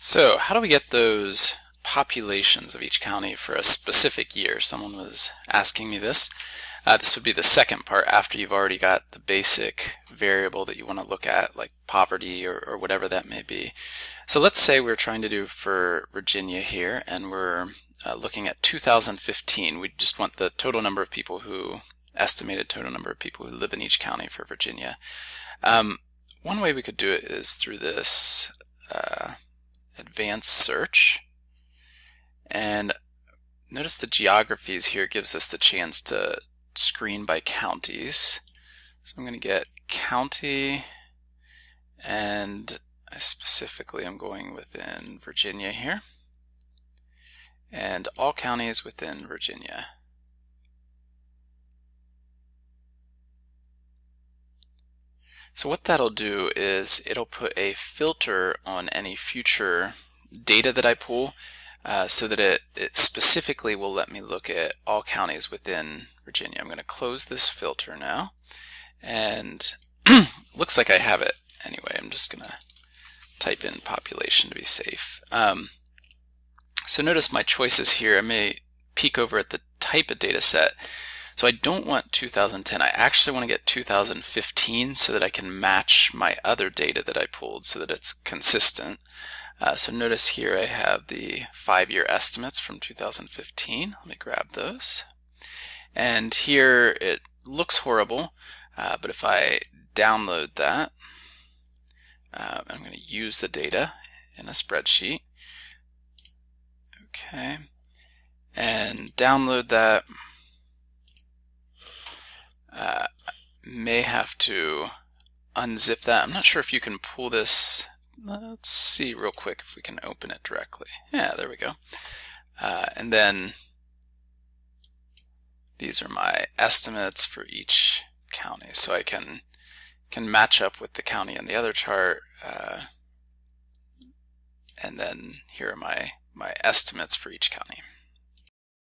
So how do we get those populations of each county for a specific year? Someone was asking me this. This would be the second part after you've already got the basic variable that you want to look at, like poverty or whatever that may be. So let's say we're trying to do for Virginia here, and we're looking at 2015. We just want the total number of people estimated total number of people who live in each county for Virginia. One way we could do it is through this advanced search, and notice the geographies here gives us the chance to screen by counties. So I'm going to get county, and I specifically am going within Virginia here, and all counties within Virginia. So what that'll do is it'll put a filter on any future data that I pull so that it specifically will let me look at all counties within Virginia. I'm going to close this filter now, and looks like I have it anyway. I'm just going to type in population to be safe. So notice my choices here. I may peek over at the type of data set. So I don't want 2010. I actually want to get 2015 so that I can match my other data that I pulled so that it's consistent. So notice here I have the 5-year estimates from 2015. Let me grab those. And here it looks horrible, but if I download that, I'm going to use the data in a spreadsheet. Okay, and download that. May have to unzip that. I'm not sure if you can pull this. Let's see real quick if we can open it directly. Yeah, there we go. And then these are my estimates for each county, so I can match up with the county in the other chart. And then here are my estimates for each county.